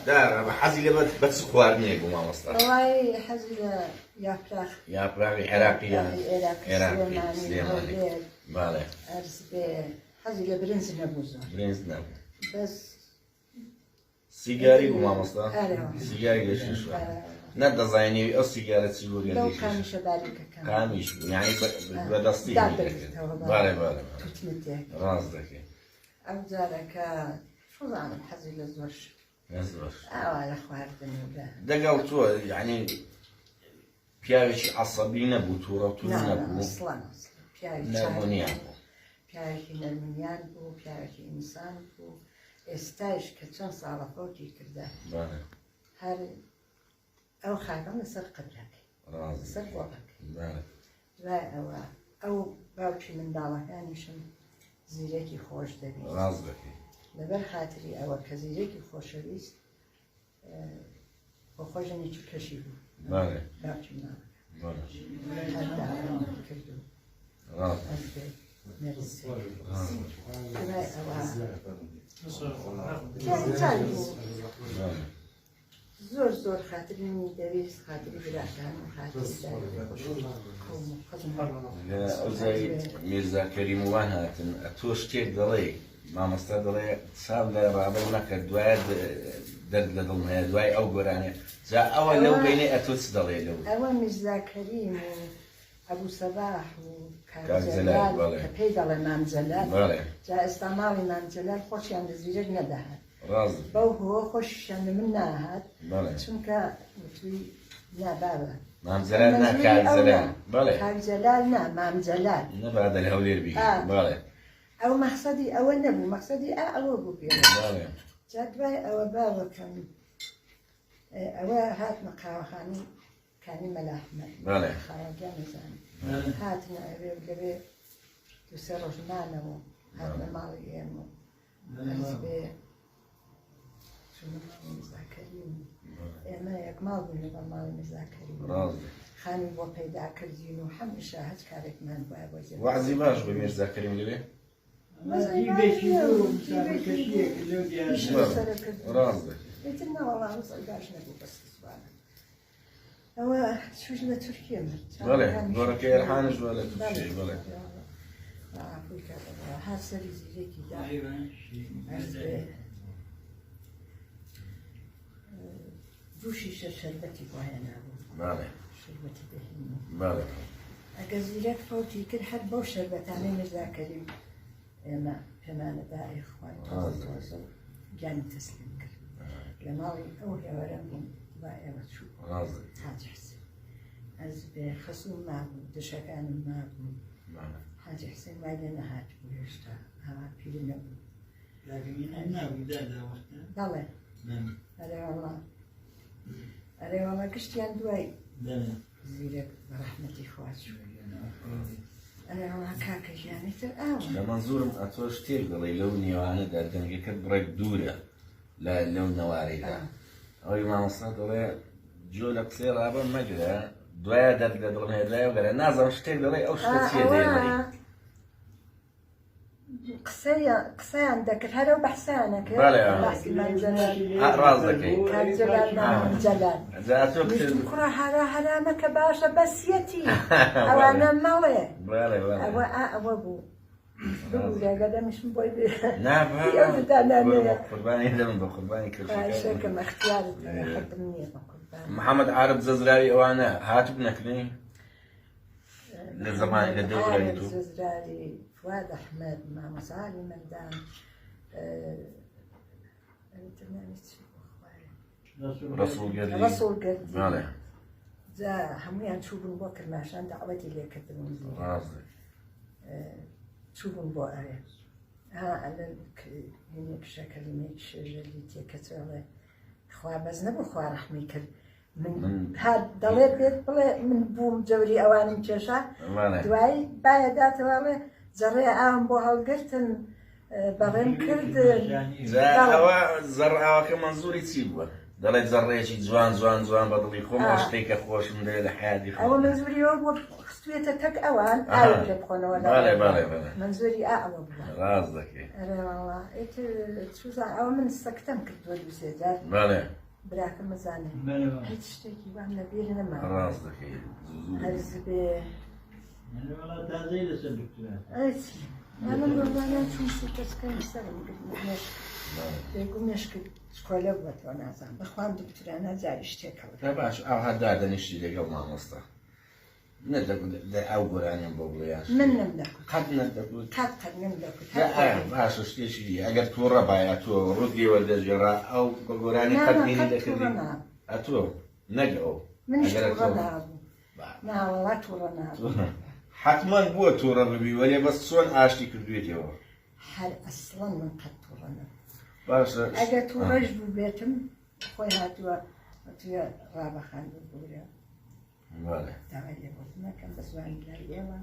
دار حەزی لێ بەچ خواردنێک بوو مامۆستا. والله حەزی لە یاپراخ. یاپراخی عێراقییان عێراقی سلێمانی. بەڵێ. ئەرز بێ حەزی لە برنج نەبوو زۆر. برنج نەبوو. بەس سیگاری بوو مامۆستا؟ سیگاری لێشیشوە. نەدەزانێ ئەو سیگارە چی بوو لەو کامیشە باریکەکان. کامیش بوو یعنی بەدەستی بەڵێ بەڵێ توتمتێک. ڕاست دەکەی. ئەو جارەکە شوزانم حەزی لە زۆرش. زۆر. ئاوا لە خواردن و لە دەگەڵ تۆ یعنی پیاوێکی عەسەبی نەبوو تووڕە نەبوو. ئەسڵەن پیاوی نەرمونیان بوو. پیاوێکی نەرمونیان بوو پیاوێکی ئینسان بوو ئێستایش کە چەند ساڵە فەوتی کردە هەر ئەو خاکەم لەسەر قەبرەکەی لەسەر گۆڕەکەی دوای ئەوە ئەو باوکی منداڵەکانیشم زیرەکی خۆش دەبێت لەبەر خاتری ئەوە کە زیرەکی خۆشەویست بۆ خۆشنێکی کەشی بوو باوکی منداڵەکان کردو مەرسی دوای ئەوە زۆر زۆر خاترینی دەویست خاتری براکان و خاتری میرزا کەریموان هاتن تۆ شتێک دەڵێ مامۆستا دەڵێ چاو لە ڕابەر نەکرد دوایە دەرد لە دڵم هەیە دوای ئەو گۆرانێ جا ئەوە لەو بینێ ئەتۆ چ دەڵێ لەو ئەوە میرزا کەریم و ئەبوو سەباح و کاکجەلال کە پێی دەڵێ مامجەلال جا ئێستا ماڵی مامجەلال خۆشیان لە زیرەک نەداهات بەو هۆ خۆشیشان لە من ناهات چونکە وتوی نا بابە مامجەلال نا کاکجەلال کاکجەلال نا مامجەلال نەبادە لە هەولێر بی ئەو مەقسەدی ئەوە نەبوو مەقسەدی ئەوە بوو پێ جا دوای ئەوە باوەکەم ئەوە هاتمە قاوەخانی کانی مەلاحمەد خاوەنگیان نەزانم هاتنە ئەوێ لەوێ دو سێ ڕۆژ مانەوە هاتنە ماڵی ئێمە ئەرز بێ چونە ماڵی میرزا کەریم ئێمە یەک ماڵ بووین لەگەڵ ماڵی میرزا کەریم خانی بۆ پەیدا کردین و هەمیشە هەچ کارێکمان وایە بۆ زێ وەعزی باش بە میرزا کەریم لەوێ ئیتر نەوەڵام باش نەبوو بەست سوانە ئەوە چوش لە تورکیە مرد بەڵێ گۆڕەکەی ئەرحانش بە لە تورکیە بەڵێ هەر سەری زیرێکی دا دوو شیشە شەربەتی بۆ هێنابوو شەربەتی بەهینی ئەگە زیرەک فەوتی کرد هەر بەو شەربەتانەی میرزا کەریم ئێمە پێمانەدا ئەیخوان تۆزە و گیانی تەسلیم کرد لە ماڵی ئەو هێوەرەم بووم با ئێوە چوو حاجی حسین ئەرز بێ خەسووم مابوو دشەکانم مابوو حاجی حسین وای لێ نەهات بوو هێشتا هەوا پیر نەبوو بەڵێ ئەرێ وەڵا گشتیان دوای زیرەک بە ڕەحمەتی خوا چوو ئەرێ وەڵا کاکە ژیانێتر ئاوە لە مەنزوورم ئەتۆ شتێک دەڵێ لەو نێوانەدا دەنگەکەت بڕێک دوورە لەو نەوارەیدا ئەوەی مامۆستا دەڵێ جۆ لە قسەی ڕابە مەگرە دوایە دەرد لە دڵم هەیە دوایە وەگەرە نازانم شتێک دەڵێ ئەو شتە چییە دەیڵێ قسەیان دەکرد هەرەو بەحسیانە کرد باسی مامجەلال ڕاست دەکەی کاکجەلال مامجەلال کوڕە هەرامە کە باشە بەسیەتی ئەوانە مەڵێ ئەوە بوو لێگە دەمیشم بۆی قوربانی دەم بە قوربانی کردشەکەم ئەختیارت حەقم نییە بە قوربان محەممەد عارب زەزراوی ئەوانە هاتوو بنەکردنی لە زەمانی لە دەوری تو زەزراوی فواد ئەحمەد مامۆسای مەندان ڕەسوڵ گەردی جا هەموویان چووبوون بۆ کرماشان دەعوەتی لێکردبوون چووبوون بۆ ئەوێ کشە کەلیمەی شێژەلی تێکەچەڵێ خوا بەز نەبوو خوا ڕەحمی کرد من دەڵێت بێت بڵێ من بووم جەوری ئەوانم کێشا دوایی باە داتەواڵێ جەڕێ ئاوم بۆ هەڵگرتن بەڕێم کرد ئەوە زەڕ ئاوەکە مەنزوری چی بووە دەڵێت زەڕێکی جوان بەدڵی خۆمەوە شتێکە خۆشم لێ لە حیاتی خۆم. ئەوە منزوریەوە بۆ خستوێتە تەک ئەوان ئاوی پێ بخۆنەوە منزوری ئەوە بووە. ڕاست دەکەی. ئەرێوەڵا ئیتر ئەوە من سەکتەم کردووە دووسێ جار براکەم مەزانێ هیچ شتێکی وام لە بیر نەما. ڕاست دەکەی. هەرز بێ وڵا تازەی لەسەر دکتۆرە. من ڕۆژانیان چوون سوکەسکەم سەرم گرت بێگو مێشکرد شکۆلە بووەتەوە نازانم بەخوام دکتۆرانە جاری شتێکەوە. باش ئەو هەدا دەنیشتی لەگەڵ مامۆستا. نەدەکوت ئەو گۆرانیان بۆ بڵێیان. من نەمدەکوت. قەت نەدەکوت. قەت نەمدەکوت. باشە شتێکی ئەگەر تۆڕە باە تۆ ڕوودی وەردەژێڕا ئەو بە گۆرانی قەتبینی دەکردی. ئەتۆ نەک ئەو. منیش تووڕە نابوو. ناوەڵا تووڕە نابوو. حتما بووە تووڕە ببی وەرێ بەس چۆن ئاشتی کردوێتەوە. هەر ئەسڵەن من قەت تووڕە نەبوو. باشە. ئەگەر تووڕەش بوو بێتم خۆی هاتووە توێ ڕابەخاندن بوورە. داوای لێ بۆ نەکەم بە زوانی لای ئێوە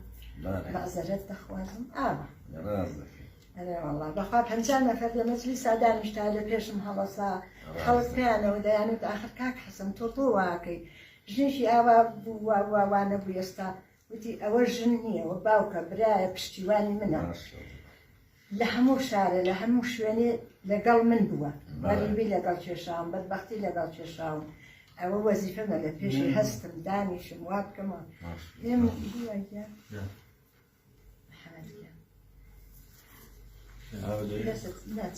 مەعزەرەت دەخوازم ئاوە. ئەرێ وەڵا بەخوا 50 نەفەر لە مەجلیسا دانیشتا لە پێشم هەڵەسا خەڵک پێیانەوە دەیانوت ئاخر کاک حەسەن تۆ واکەی ژنێکی ئاوا بوو وانە بوو ئێستا وتی ئەوە ژن نییە وە باوکە برایە پشتیوانی منە لە هەموو شارە لە هەموو شوێنێ لەگەڵ من بووە بەریبی لەگەڵ کێشاوم بەدبەختی لەگەڵ کێشاوم ئەوە وەزیفەمە لە پێشی هەستم دانیشم وا بکەمە لێم بووە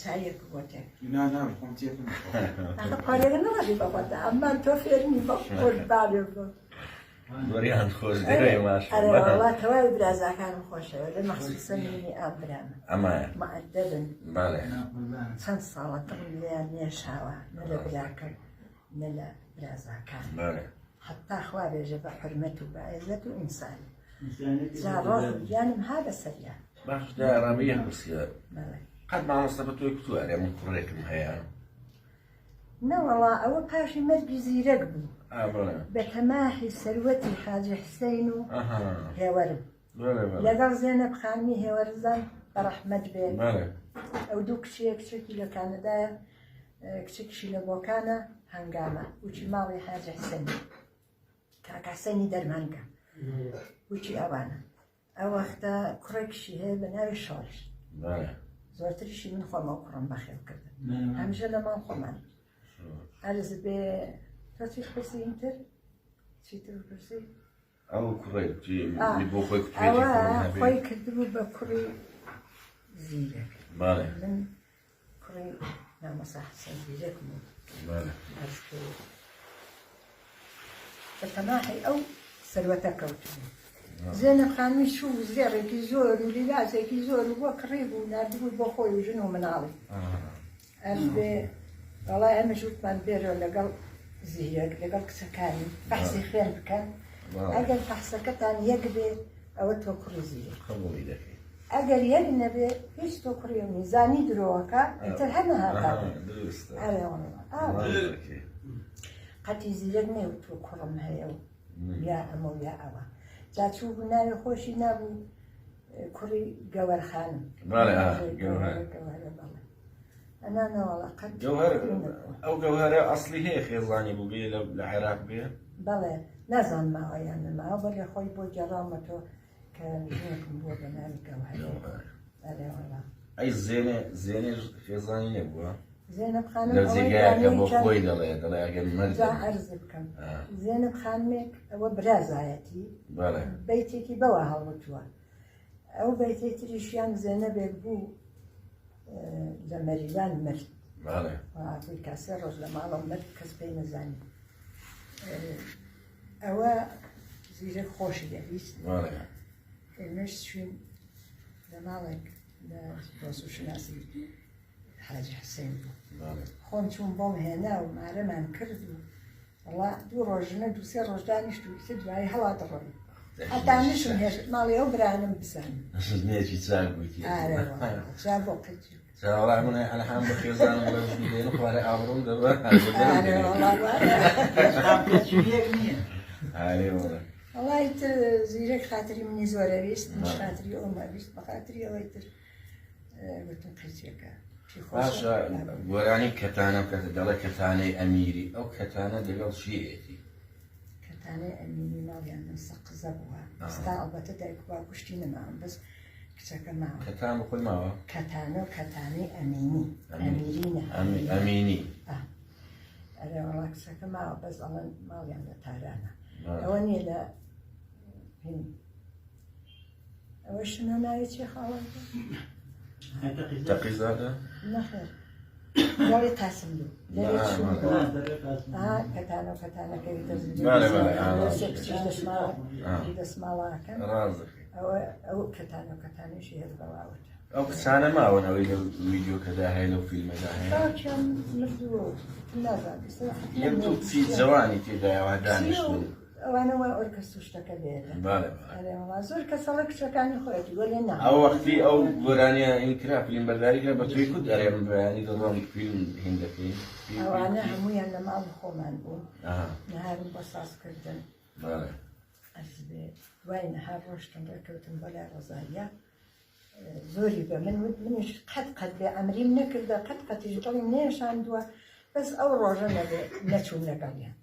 چایەک بۆتێک قارێگە نەوەدی بەخۆتە ئەممان تۆ فێرمی بە خۆش باێ بۆ وەریان خۆش دەوێ ماش ئەرێوەڵا تەواوی برازاکانم خۆشەوە لە مەخصوصە مینی ئابرامە ئەمایە مەعەدەبن بەڵێ چەند ساڵە دڵم لێیان نێشاوە نە لە براکەن نە لە برازاکان بەڵێ حتا خوا بێژە بە حرمەت و بە عێزەت و ئینسانی جا ڕۆژ گیانم ها بەسەریان باش داڕامی یەک پرسیار قەت مامۆستا بە تۆی کتووارێ من کوڕێکم هەیە نەوەڵا ئەوە پاشی مەرگی زیرەک بوو بە تەماحی سەروەتی حاجی حسەین و هێوەرم لەگەڵ زێنەب خانمی هێوەرزان بە ڕەحمەت بێ ئەو دوو کچیە کچێکی لە کانەدایە کچێکیشی لە بۆکانە هەنگامە وچی ماڵی حاجی حسەین کاکاسەینی دەرمانگە وچی ئەوانە ئەو وەختە کوڕێکیشی هەیە بە ناوی شۆڕش زۆرتریشی من خۆمە کوڕم بەخێوکردن هەمیشە لە ماڵ خۆمان ئەرز بێ تۆ چی پرسی ئینتر چیتر پرسی ئەو کوڕێکی بۆ خۆی ئەوە خۆی کردبوو بە کوڕی زیرەک من کوڕی نامەسا حەسەن زیرەکم بە تەماحی ئەو سەروەتە کەوتبوو زێنەب خانمی چوو زێڕێکی زۆر و لیلازێکی زۆر و بۆ کڕی بوو نردبوو بۆ خۆی و ژن و مناڵی ئەرز بێ وەڵای ئەمە ژووتمان بێرەوە لەگەڵ زیرەک لەگەڵ کچەکانی بەحسی خوێن بکەن ئەگەر بەحسەکەتان یەک بێ ئەوە تۆ کوڕی زیرەک ئەگەر یەک نەبێ هیچ تۆ کوڕی و میزانی درۆوەکە ئیتر هەر نەهاتا قەتی زیرەک نێوت تۆ کوڕم هەیە و یا ئەمە و یا ئەوە جا چوو بوو ناوی خۆشی نابوو کوڕی گەوەرخانم ئەو گەوهرە ئەسلی هەیە خێزانی بوو بێ لە عێراق بێ بەڵێ نازان ماوەیان نەماوە بەڵێ خۆی بۆ گەڕامەتۆ کە ژنێکم بۆ بە ناوی گەوهرە ئەی زێنێ خێزانی نەبووە زێنەب خانم لە جێگایەکە بۆ خۆی دەڵێ ئەگەر جا عەرز بکەم زێنەب خانمێک ئەوە برازایەتی بەیتێکی بەوە هەڵوتووە ئەو بەیتەی تریشیان زێنەبێک بوو لە مەریلان مرد کاسێ ڕۆژ لە ماڵە مرد کەس پێی نەزانی ئەوە زیرەک خۆشی دەویست ئێمەش چوین لە ماڵێک لە دۆسوشناسی حاجی حسەین بوو خۆم چوون بۆم هێنا و مارەمان کرد و وەڵا دوو ڕۆژنە دووسێ ڕۆژ دانیشت و سێ دوایی هەڵا دەڕۆی حتا نشم هێشت ماڵی ئەو برانم بزانم نێکی چاک بوویتی چا بۆ قەتی وڵای من ئەلحەم بە خێزانم بە دێن خوارێ ئابڕۆم دەبە وڵای تر زیرەک خاتری منی زۆرە ویست منش خاتری ئەومە ویست بە خاتری ئەوەی تر گوتم قەچێکە باشە گۆرانی کەتانە کە دەڵێ کەتانەی ئەمیری ئەو کەتانە دەگەڵ شیعێتی کەتانەی ئەمینی ماڵیان من سەقزە بووە ئێستا ئەڵبەتە دایکوا کوشتی نەماوە بەس کچەکە ماوە کەتان بخۆی ماوە کەتانە و کەتانەی ئەمینی ئەمیرینە ئەمینی ئەرێ وەڵا کچەکە ماوە بەس ئەڵەن ماڵیان لە تارانە ئەوە نییە لە ئەوە شنە ناوی چی خاڵە تەقیزادە نەخێر لەوێ قاسم دوو لەوێ چوون کەتانە و کەتانەکەی دەسماڵاکەن ئەو کەتانە و کەتانیشی هێز بەڵاوت ئەو کچانە ماوەن ئەوەی لە ویدیۆکەدا هەیە لەو فیلمەدا هەیە باوکیان مردووە یەک چی جوانی تێدایەوە دانیشتون ئەوانەوە ئۆرکەستر شتەکە بێتە زۆر کەسەڵە کچەکانی خۆیەتی وەلێ نا ئەو وەختی ئەو گۆرانیە ئینکرا فیلم بەرداریکە بە توی کورد ئەرێ من بەیانی دەڵام فیلم هێندەکەی ئەوانە هەموویان لە ماڵ خۆمان بوون نهارم بۆ سازکردن ئەس بێ دوای نەهار ڕۆشتن ڕێکەوتم بۆ لای ڕۆزاریە زۆری بە من منیش قەت بێ ئەمریم نەکردە قەتیش دڵیم نێشاندووە بەس ئەو ڕۆژە نەبێ نەچوون لەگەڵیان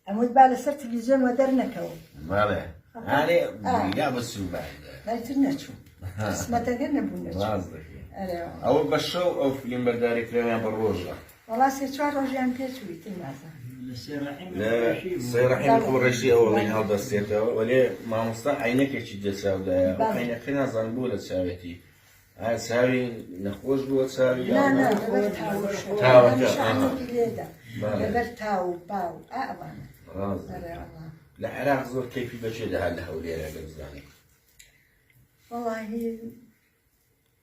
ئەموت با لەسەر تەلەڤیزیۆن وە دەرنەکەوە بەڵێ یا بەسوو لایتر نەچوون قسمەتەکە نەبوو ئەوە بە شەو ئەو فیلم بەرداریکراویان بە ڕۆژە وەڵا سێ چوار ڕۆژیان پێچووی تر نازانم لە سەیڕەحیم خۆڕەشی ئەوڵی هەڵدەستێتەوە وەلێ مامۆستا عینەکێکی جێچاودایە ئەو عینەکە نازانم بۆ لە چاوێتی ئایا چاوی نەخۆش بووە چاوی لەبەر تاو و باو ئەوانە لە عێراق زۆر کەیفی بەچێ دەهات لە هەولێرە گەزدانی وەڵاهی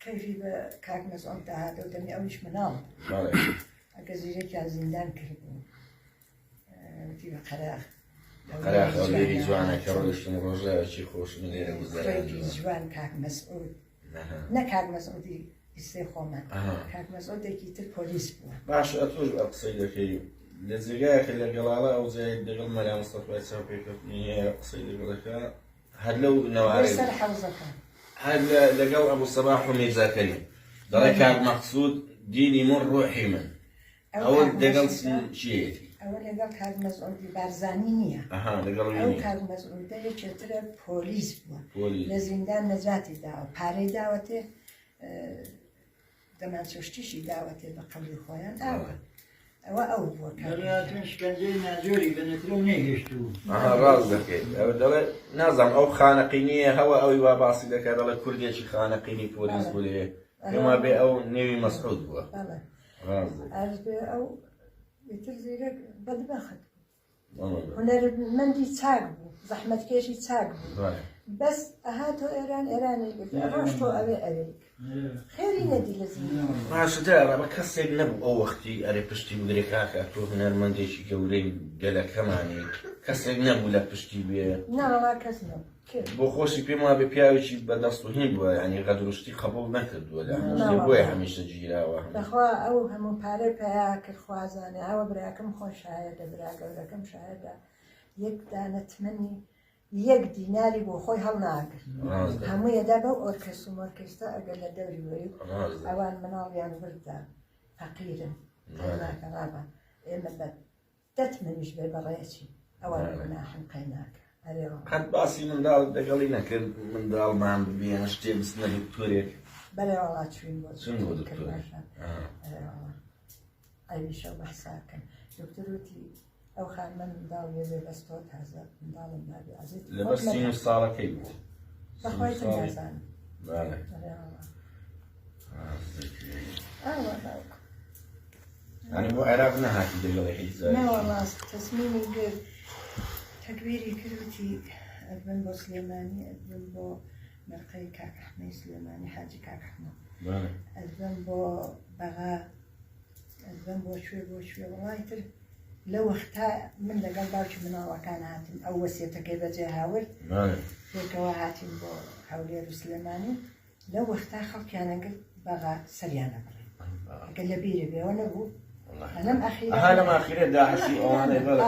کەیفی بە کاک مەزۆن داهاتە و دەمی ئەویش مناڵ ئەگە زیرێکیان زیندان کردبوو وتی بە قەراخ قەراخ لێری جوانە کە ڕۆشتن ڕۆژاوێکی خۆشم لێرە ڕێکی جوان کاک مەسعود نە کاک مەسعودی ئیسێ خۆمان کاک مەسعودێکی تر پۆلیس بووە باش ئەتۆش ئەو قسەی دەکەی لە جێگایەکە لە گەڵاڵە ئەو جای دەگەڵ مەلا مستەفای چاو پێکەوتنی هەیە قسەی دەگەڵەکە هەر لەو نەوارەی سەر حەوزەکە هەر لەگەڵ ئەبوو سەباح و میرزا کەریم دەڵێ کاک مەقسوود دینی من ڕۆحی من ئەوە دەگەڵ چیەتی ئەوە لەگەڵ کاک مەسعودی بارزانی نییە ئەو کاک مەسعودە یەکێترە پۆلیس بووە لە زیندان نەجاتی داوە پارەی داوەتێ دەمانچۆشتیشی داوەتێ بە قەڵی خۆیان ئەوە ئەو بووە شکنجەی ناجۆری بە نەترۆ نەهێشتوو ڕاست دەکەیت ئەو دەڵێ نازانم ئەو خانەقینیە هەوە ئەوی وا باسی دەکات دەڵێ کوردێکی خانەقینی پۆلیس بوو لێ پێما بێ ئەو نێوی مەسعود بووە ئەس بێ ئەو تر زیرەک بەدبەخت هونەرمەندی چاک بوو زەحمەتکێشی چاک بوو بەس ئەهاتۆ ئێرانی ڕۆشتۆ ئەوێ خێری نەدی لە زیندان باشتر بە کەسێک نەبوو ئەو وەختی ئەرێ پشتی بگرێ کاکە تۆ هونەرمەندێکی گەورەی گەلەکەمانی کەسێک نەبوو لە پشتی بێ ناڵا کەس نەبوو بۆ خۆشی پێم وابێ پیاوێکی بەدەست و هین بووە ینی غەدروشتی قبول نەکردووە لە بۆیە هەمیشە گیراوە بەخوا ئەو هەموو پارەی پیا کرد خوازانێ ئەوە براکەم خۆش شایەدە برا گەورەکەم شایەدە یەک دانەتمەنی یەک دیناری بۆ خۆی هەڵ ناگرت هەموو یەدا بەو ئۆرکەستر و مۆرکەستە ئەگەر لە دەوری وەری ئەوان مناڵیان بردا فەقیرن ناکەڕابە ئێمە بە دەتمەنیش بێ بەڕێکی ئەوان گوناحن قەی ناکە قەت باسی منداڵ دەگەڵی نەکرد منداڵمان ببێنە شتێ بستنە دکتۆرێک بەڵێ وەڵا چوین بۆ دکتۆر ئەویشە بەحساکەن دکتۆر وتی ئەو خانمە منداڵ وێ بەستۆ تازە منداڵم نابێ ئازیت لەبەر 30 ساڵەکەی بوو بەخوای نازانم ینی بۆ عێراق نەهاتی دەگەڵی هیچ نەوەڵاست تەسمیمی کرد تەکبیری کردوتی ئەدبن بۆ سلێمانی ئەدبن بۆ مەرقەی کاک ئەحمەی سلێمانی حاجی کاک ئەحمەد ئەدبن بۆ بەغا ئەدبن بۆ شوێ وڵای تر لە وەختا من لەگەڵ باوکی مناڵەکان هاتیم ئەو وەسیەتەکەی بەجێ هاورد پێکەوە هاتیم بۆ هەولێر و سلێمانی لەو وەختا خەڵکیانەگرت بەغا سەریانە بڕێ ئەگەر لە بیرە بێەوە نەبوو لەم ئەخیرە داعشی ئەوانەی بەڵێ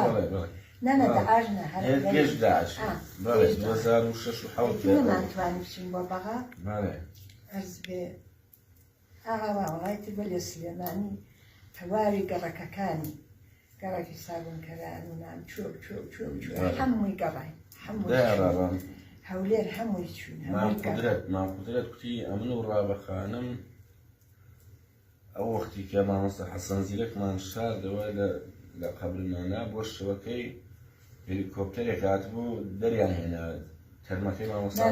نەنە داعشنە هەرگەش داعش بەڵێ 2006 و 7 نەمانتوانی بچین بۆ بەغا ئەرز بێ والله تبلي سليماني تواري قرككاني قركي صابون كران ونام شو حموي قرعي حموي دارا هولير حموي شو مع قدرت كتي أمنو رابع خانم أو وقتي كما مصر حسن زيلك ما نشار دوالة لقبل معنا بوش شبكي هليكوبتر كاتبو دريان هنا ترمكي ما مصر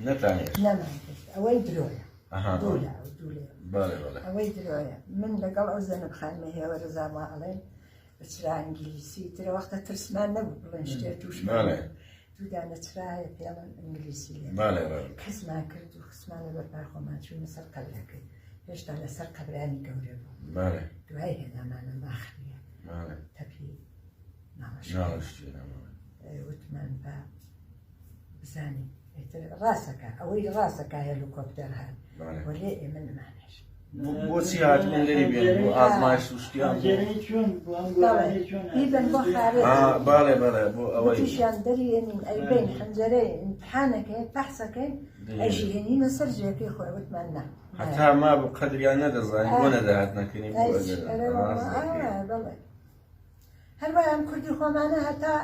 نتانيش أوي درويا أها دولة بالي أوي درويا من لقل أوزن بخانة هي ورزا ما علي بتشرا إنجليزي ترى وقتها ترسمان نبو بلنشتيرتوش بالي تودانا تراي فيلا إنجليزي بالي كسما كردو خسمان بباخو ما شو نسر قبلك هيش على سر قبلاني قوربو بالي دعاي هنا معنا ما خليه بالي تبي نعمش وثمان با بزاني راسك أوي راسك هليكوبتر هاد وليه من معناش بوسيات من اللي بيان آزمايش وشتيان إذن بخارج بالي بو أوي بتشان دريني أي بين حنجرين امتحانك بحثك أي شيء هني نسرجك يا أخوي وتمنى حتى ما بقدر يعني ندرس وانا ذهبنا كني بالله هل بقى كردي خو معنا حتى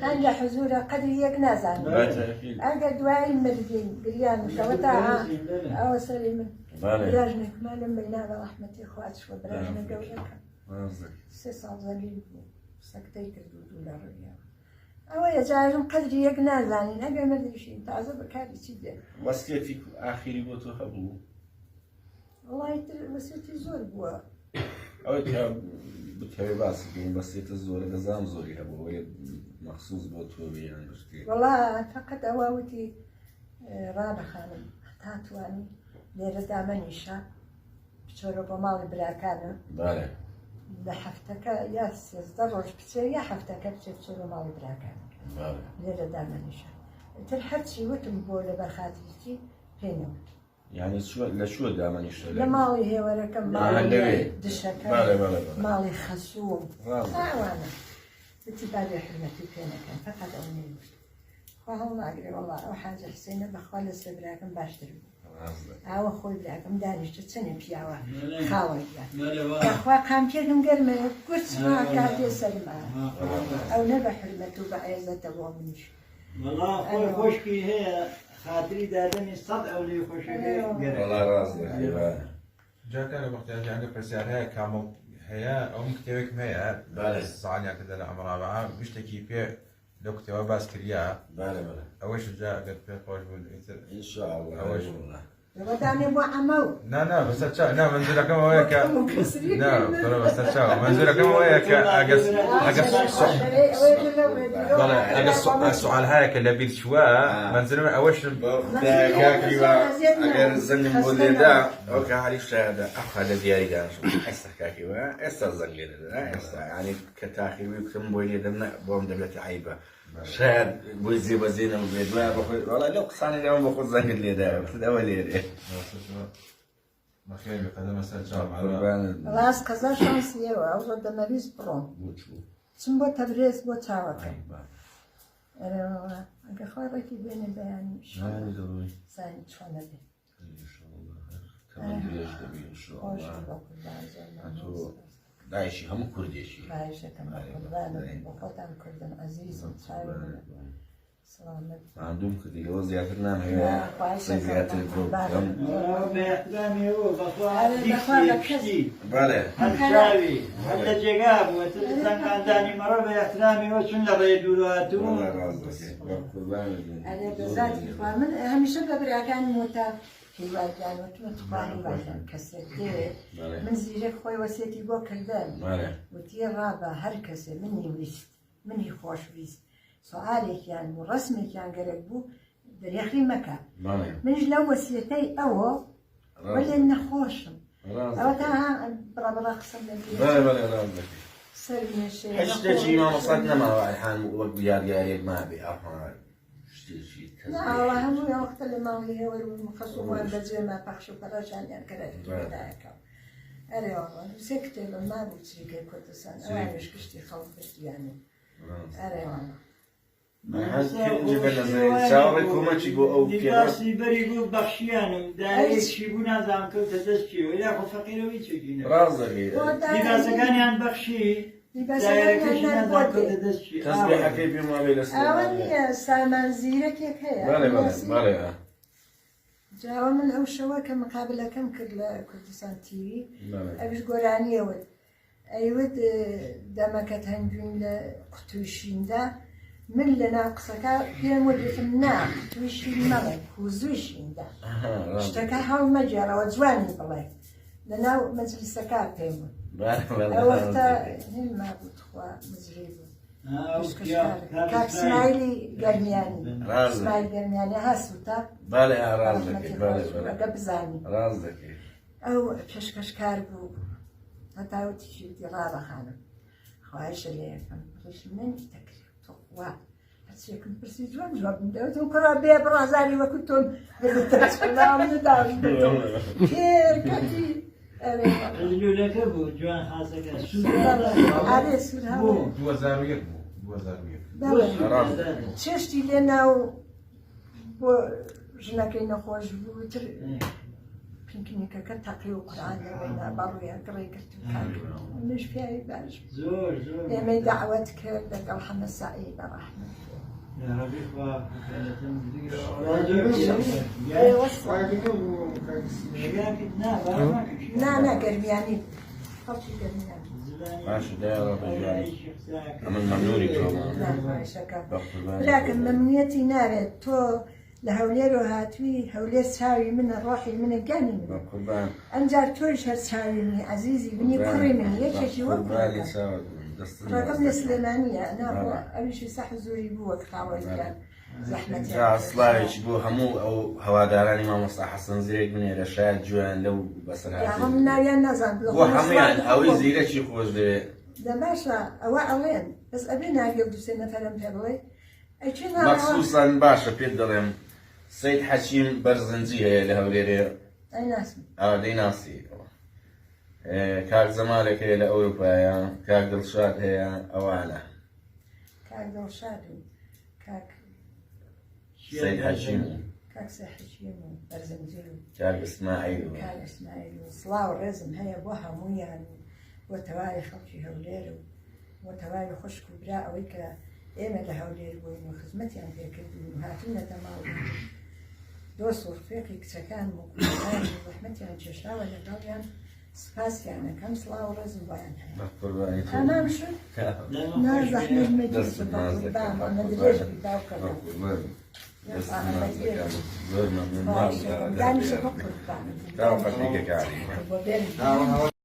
عند حضور قدر يجنازان أجد واعي مدين قريان كوتا أو سليم براجنك ما لما ينال رحمتي خواتش وبراجنك قولك سيسان زليل سكتي كردو دولار ريال أو يجعلون قدر يجنازان أجد ما أدري شيء تعذب كاري تيجي وصيتك آخري بوتو هبو والله وصيتي زور بوا أو كاب بتهوي باسك بس يتزور نظام زوري هبو ولا مخصوص بوتو يعني مشتي والله فقط أواوتي رابع خانم تاتواني ليرة دامني شاب بشورو بمال براكانو بالي لحفتك يا ضروري بتسوي يا حفتك بشورو مال براكانو بالي ليرة دامني شاب تلحتشي وتم بولا بخاطرتي فينوت يعني شو دائما يشتغل؟ لا مالي هي ولا كم مالي دشكا مالي خصوم وانا بتبالي حرمتي فينا كان فقط أوني فهم ما أقدر والله أو حاجة حسينة بخلص براكم باشتري أو أخوي براكم دانيش تسني بياوا خاوي أخوي قام كيرهم قرمة قلت ما كاتي سلمة أو نبى حرمته بعيزة ومنش والله أخوي خوشكي هي خاطري دادني صد أو لي خوشكي والله راسي جا كان وقت يعني برسال هي كامل هي أو مكتبك هي بس صانع كذا الأمر رابعة بيشتكي فيه لو كتبه بس كريا بالي أوش جاء قد فيه خوش بالإنتر إن شاء الله أوش وداني أبو عمو لا بس أتشاء منزل كم وياك لا بس أتشاء منزل كم وياك أقص سؤال هاي كله بيد شوا منزل ما أوش كاكي أجر الزن مولي دا أوكي هالي شهادة أخذ دياري دا شو استحكاكي استرزق لنا يعني كتاخير ويكتم بولي دمنا بوم دبلة عيبة شاهد بوزي بزينة وبيد ما بخل والله لو قصاني اليوم بخل زنق لي دا بس أول ليه ما خير بقدم استرجع معنا راس كذا شانسية وأوصل دماريس برون سمبو تبريز بو تاوكا أنا أخوي كي بيني بيان سان شوانا بي إن شاء الله كمان بيجي إن شاء الله دايشي هم كرديشي دايشي كمان كردان وقطعا كردان عزيز وصاير سلامت عندهم كده اللي هو زيارتنا هي زيارة البروجرام بأحلامي هو بخوا كشتي بالي هالشاوي هذا جواب وتلزم عندني مرة بأحلامي هو شن لا يدوروا والله رازق أنا بذاتي من هميشه ببرعكان موتا هیواد جانوت متقانی باشن کسیه من زیرک خوی وسیتی با کردن و تی رابع هر کسی منی ویست منی خوش ویست سؤالی کن و رسمی کن گرگ بو در یخی مکان منش لو وسیتی او ولی نخوشم او تا برا قسم بالي سرني شيء حشتي ما وصلنا ما الحين وقت يا ما ابي افهم لا والله هم يا وقت اللي ما هي والمخصوص والبزي ما بخشوا براشان يعني كذا كذاك أري والله سكت ما بتصير كل سنة أنا مش كشتي خوف يعني أري والله باسی بەری بوو بەخشیانم دایەکی بوو نازانم کەوتە دەستیەوە یا خۆ فەقیرەوەی چێکینە لیباسەکانیان بەخشی دایەکەشی نازانم کەوتە دەستی ئەوە نییە سامان زیرەکێک هەیە جاوە من ئەو شەوە کە مقابلەکەم کرد لە کوردستان تیوی ئەوش گۆرانیەوت ئەیوت دەمەکەت هەنگوین لە قوتوشیندا من لە ناو قسەکە پێم وەدێتم نا قوتوشین مەڵێ کوزوشیندا شتەکە هەڵ مەجێڕەوە جوانی بڵێ لە ناو مەجلیسەکە پێم وت ئەوەختە هێما بوو خوا مزری بوو کاک اسماعیلی گەرمیانی اسماعیل گەرمیانی هەسووتە ئەگە بزانی ئەو پێشکەشکار بوو هەتاوتیشی وتی ڕابەخانم خواهشە لێ یەکەم ڕیش من تەکری تۆوا هەرچێکم پرسی جوان جوابم دەوێت و کوڕا بێ بڕازاری وەکو تۆم بەدەتەچکەلام نداوم پێرکەتی لولەکە بوو جوان خازەکە ئارێ سوور هەبوو 2001 چێشتی لێ ناو بۆ ژنەکەی نەخۆش بوو تر پینکنیکەکە تەقی و قورئان لەوەینا بەڕوویان گڕێ کرد و منش پیاوی باش زۆر ئێمەی دەعوەت کرد لەگەڵ حەمەد ساعید بەڕەحمەت نا گەرمیانی خەڵکی گەرمیانی من ممنونی لكن ممنونیەتی ناوێت تۆ لە هەولێرەوە هاتووی هەولێر چاوی منە ڕۆحی منە گانی منە ئەمجار تۆش هەر چاوی منی عەزیزی بنی کوڕی منی یەکێکی وەک ڕقم لە سلێمانیە ناڕۆ ئەویشی سەح زۆری بوو وەک خاوەنیان سڵاوێکی بۆ هەموو ئەو هەوادارانی مامۆستا حەسەن زیرێک بنێرە شاید جویان لەو بەسەرهاتی هەم ناویان نازان بۆ هەمویان ئەوەی زیرەکی خۆش دەوێت دەباشە ئەوە ئەڵێن بەس ئەبێ ناگە و دووسێ نەفەرم پێ بڵێ مەخسووسان باشە پێت دەڵێم سەید حەکیم بەرزەنجی هەیە لە هەولێرێ دەیناسی کاک زەمالێک هەیە لە ئەوروپایە کاک دڵشاد هەیە ئەوانە کاک دڵشاد و کاک سەید حەکیم کاک حەکیم و بەرزەنجی و کاک ئیسماعیل و کاک ئیسماعیل و سڵاو ڕێزم هەیە بۆ هەموویان بۆ تەواوی خەڵکی هەولێر و بۆ تەواوی خوشک و برا ئەوەی کە ئێمە لە هەولێر بووین و خزمەتیان پێکردین و هاتوونەتە ماڵ دۆست و ڕفێقی کچەکان و کوردەکان و ڕەحمەتیان چێشراوە لەگەڵیان سپاسیان ئەەکەم سڵاو ڕێزم بۆیان هەیە تەمام شد نازەحمەت مەجلیس بەقوربان ئەمە درێژی باوکەوە زۆر مەمنون دانیشە بە قوربان داوە قەتێکە کاری